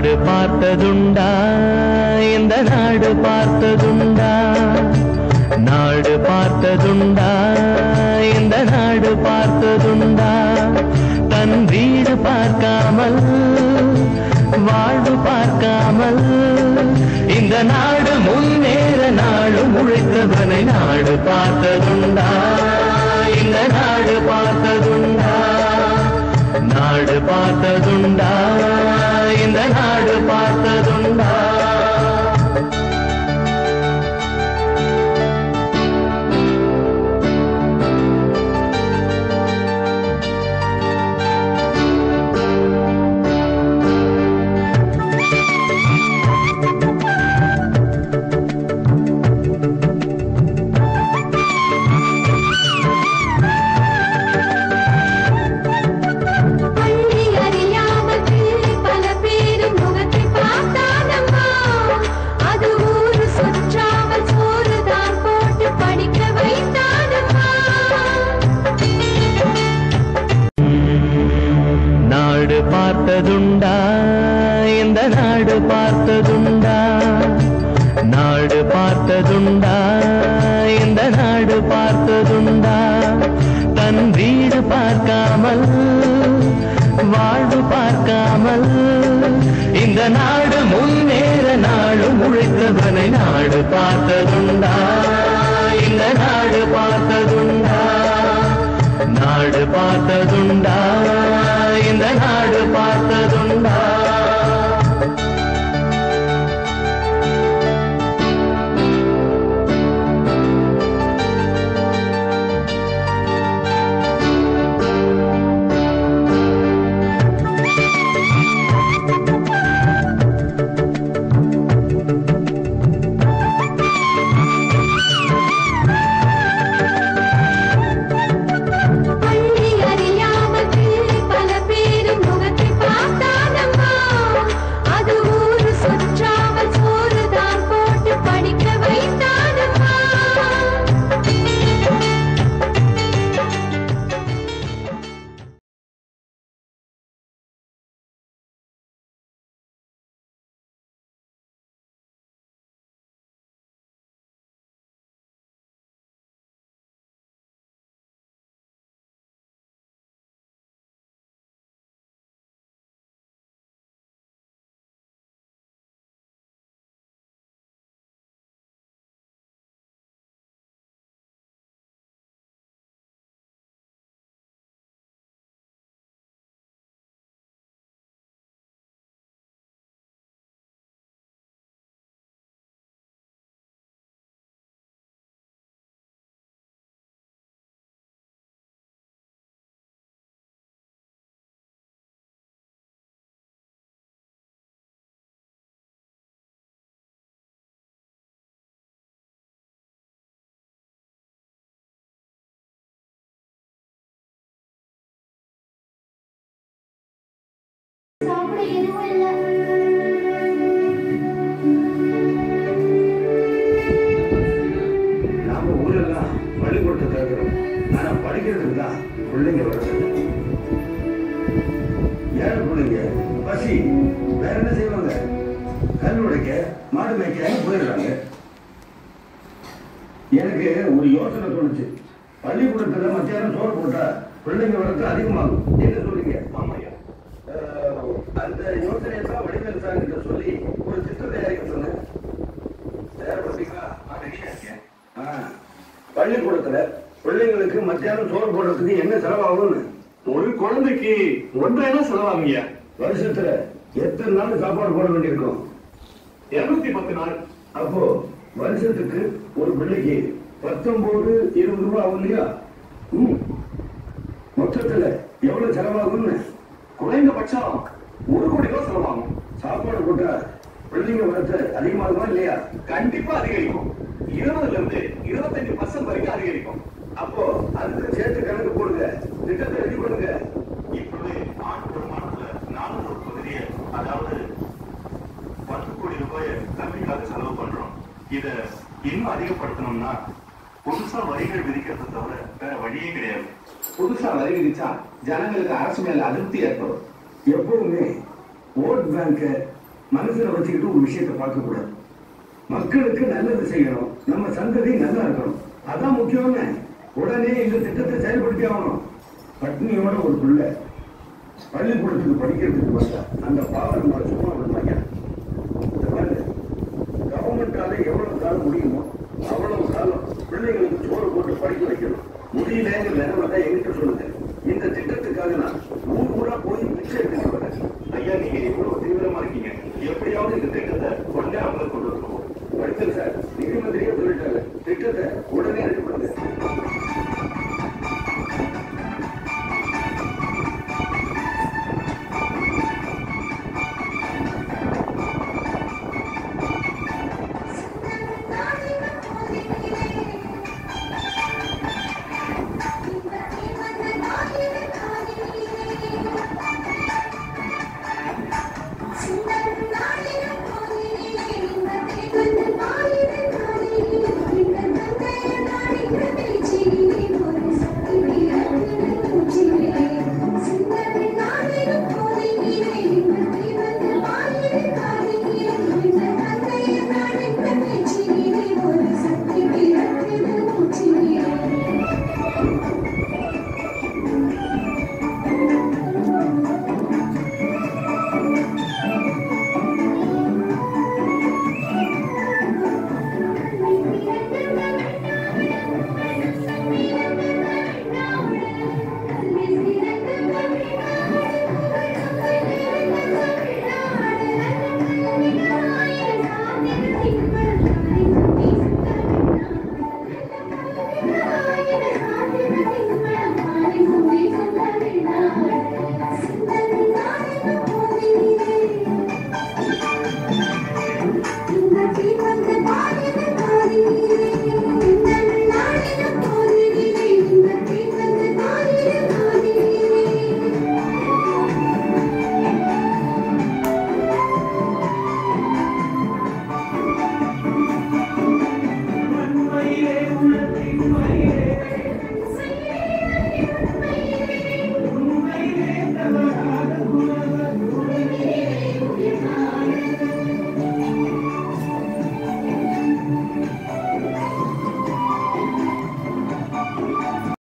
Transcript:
நாடு பார்த்ததுண்டா இந்த நாடு பார்த்ததுண்டா நாடு பார்த்ததுண்டா இந்த நாடு பார்த்ததுண்டா தன் வீடு பார்க்காமல் வாழ்வு பார்க்காமல் இந்த நாடு முன்னேற நாடு உழைத்தவனை நாடு பார்த்ததுண்டா இந்த நாடு பார்த்ததுண்டா நாடு பார்த்ததுண்டா இந்த நாடு பார்த்ததுண்டா பார்த்ததுண்டா இந்த நாடு பார்த்ததுண்டா நாடு பார்த்ததுண்டா இந்த நாடு பார்த்ததுண்டா தன் வீடு பார்க்காமல் வாழ்வு பார்க்காமல் இந்த நாடு முன்னேற நாடு உழைத்தவனை நாடு பார்த்ததுண்டா இந்த நாடு பார்த்ததுண்டா நாடு பார்த்ததுண்டா இந்த நாடு பார்த்ததுண்டா எனக்கு ஒரு யோசனை தோணுச்சு. பள்ளிக்கூடத்துல மத்தியானம் சோறு போட்டா பிள்ளைங்க வரத்து அதிகமாகும். என்ன சொல்றீங்க? ஆமாய்யா. அந்த யோசனையை தான் வடிவேல் சார் கிட்ட சொல்லி ஒரு திட்டம் தயாரிக்க சொன்னேன். தயாரிப்பீங்களா? பள்ளிக்கூடத்துல பிள்ளைங்களுக்கு மத்தியானம் சோறு போடுறதுக்கு என்ன செலவாகும்னு? ஒரு குழந்தைக்கு 1,000 செலவாகுங்க. வருஷத்துல எத்தனை நாள் சாப்பாடு போட வேண்டியிருக்கும்? 210 நாள். அப்போ வருஷத்துக்கு ஒரு பிள்ளைக்கு 19-20 ரூபாய் ஆகும் இல்லையா? மொத்தத்துல எவ்வளவு செலவாகும்னு? குறைந்தபட்சம் 1 கோடி ரூபாய் செலவாகும். சாப்பாடு போட்டா பிள்ளைங்க வரத்து அதிகமாகுமா இல்லையா? கண்டிப்பா அதிகரிக்கும். 20-25% வரைக்கும் அதிகரிக்கும். அப்போ அதுக்கு சேர்த்து கணக்கு போடுங்க, திட்டத்தை ரெடி பண்ணுங்க. இப்பவே ஆண்டு வருமானத்துல 400 பகுதியை, அதாவது 10 கோடி ரூபாயை கல்விக்காக செலவு பண்றோம். இத இன்னும் அதிகப்படுத்தணும்னா புதுசா வரிகள் விதிக்கிறத தவிர வேற வழியே கிடையாது. புதுசா வரி விதிச்சா ஜனங்களுக்கு அரசு மேல அதிருப்தி ஏற்படும். எப்பவுமே ஓட் பேங்க மனசுல வச்சுக்கிட்டு ஒரு விஷயத்தை பார்க்க கூடாது. மக்களுக்கு நல்லது செய்யணும், நம்ம சந்ததி நல்லா இருக்கணும், அதான் முக்கியம்னு உடனே இந்த திட்டத்தை செயல்படுத்தி ஆகணும். பட்னியோட ஒரு பிள்ளை பள்ளிக்கூடத்துக்கு படிக்கிறதுக்கு வந்தா அந்த பாவம் நம்ம சும்மா விடுவாங்க. கவர்மெண்டால எவ்வளவு காலம் முடியுமோ அவ்வளவு காலம் பிள்ளைங்களுக்கு சோறு போட்டு படிக்க வைக்கணும். முடியலங்கிற நிலைமை தான் எங்கிட்ட சொல்லுங்க. இந்த திட்டத்துக்காக நான் ஊர் ஊரா போய் பிச்சை எடுத்துட்டு வரேன். ஐயா, நீங்க எவ்வளவு தீவிரமா இருக்கீங்க. எப்படியாவது இந்த திட்டத்தை உடனே அமலுக்கு கொண்டு வருவோம். படித்தல் சார், நிதி மந்திரியே சொல்லிட்டாங்க, திட்டத்தை உடனே